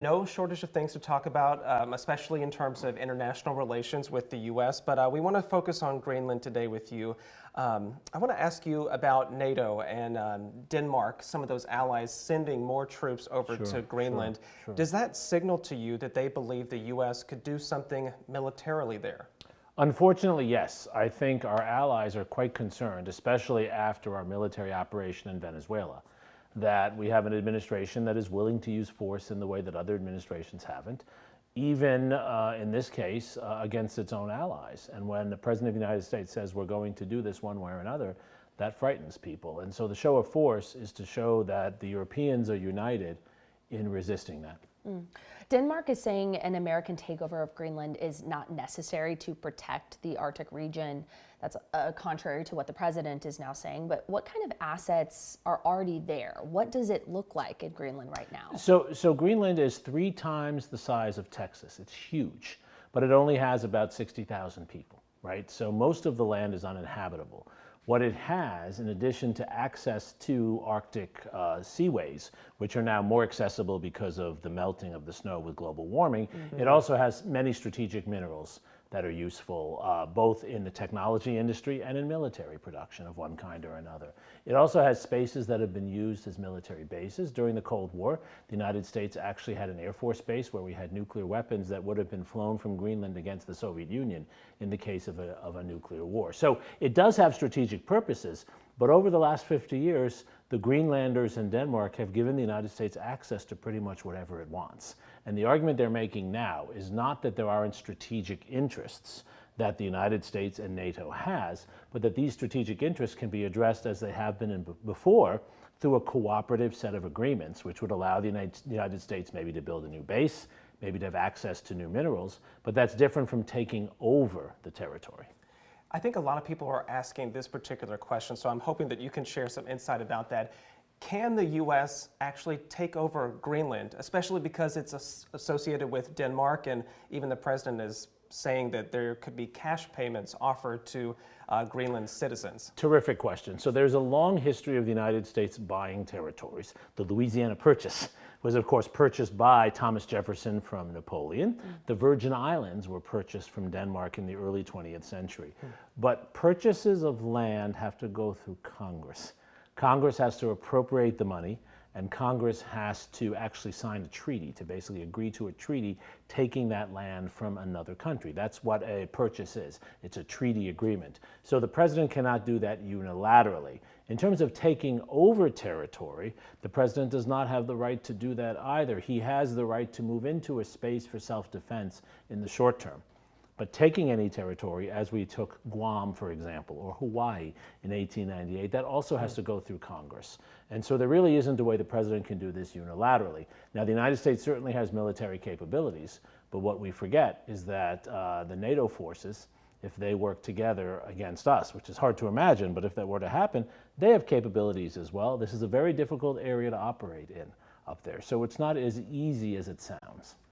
No shortage of things to talk about, especially in terms of international relations with the U.S., but we want to focus on Greenland today with you. I want to ask you about NATO and Denmark, some of those allies sending more troops over to Greenland. Sure. Does that signal to you that they believe the U.S. could do something militarily there? Unfortunately, yes. I think our allies are quite concerned, especially after our military operation in Venezuela, that we have an administration that is willing to use force in the way that other administrations haven't, even in this case, against its own allies. And when the President of the United States says we're going to do this one way or another, that frightens people. And so the show of force is to show that the Europeans are united in resisting that. Denmark is saying an American takeover of Greenland is not necessary to protect the Arctic region. That's contrary to what the president is now saying. But what kind of assets are already there? What does it look like in Greenland right now? So Greenland is 3 times the size of Texas. It's huge, but it only has about 60,000 people, right? So most of the land is uninhabitable. What it has, in addition to access to Arctic seaways, which are now more accessible because of the melting of the snow with global warming, it also has many strategic minerals that are useful both in the technology industry and in military production of one kind or another. It also has spaces that have been used as military bases. During the Cold War, the United States actually had an Air Force base where we had nuclear weapons that would have been flown from Greenland against the Soviet Union in the case of a nuclear war. So it does have strategic purposes, but over the last 50 years, the Greenlanders in Denmark have given the United States access to pretty much whatever it wants. And the argument they're making now is not that there aren't strategic interests that the United States and NATO has, but that these strategic interests can be addressed as they have been before through a cooperative set of agreements, which would allow the United States maybe to build a new base, maybe to have access to new minerals, but that's different from taking over the territory. I think a lot of people are asking this particular question, so I'm hoping that you can share some insight about that. Can the U.S. actually take over Greenland, especially because it's associated with Denmark, and even the president is saying that there could be cash payments offered to Greenland citizens? Terrific question. So there's a long history of the United States buying territories. The Louisiana Purchase was, of course, purchased by Thomas Jefferson from Napoleon. The Virgin Islands were purchased from Denmark in the early 20th century. But purchases of land have to go through Congress. Congress has to appropriate the money, and Congress has to actually sign a treaty, to basically agree to a treaty taking that land from another country. That's what a purchase is. It's a treaty agreement. So the president cannot do that unilaterally. In terms of taking over territory, the president does not have the right to do that either. He has the right to move into a space for self-defense in the short term. But taking any territory, as we took Guam, for example, or Hawaii in 1898, that also has to go through Congress. And so there really isn't a way the president can do this unilaterally. Now, the United States certainly has military capabilities, but what we forget is that the NATO forces, if they work together against us, which is hard to imagine, but if that were to happen, they have capabilities as well. This is a very difficult area to operate in up there, so it's not as easy as it sounds.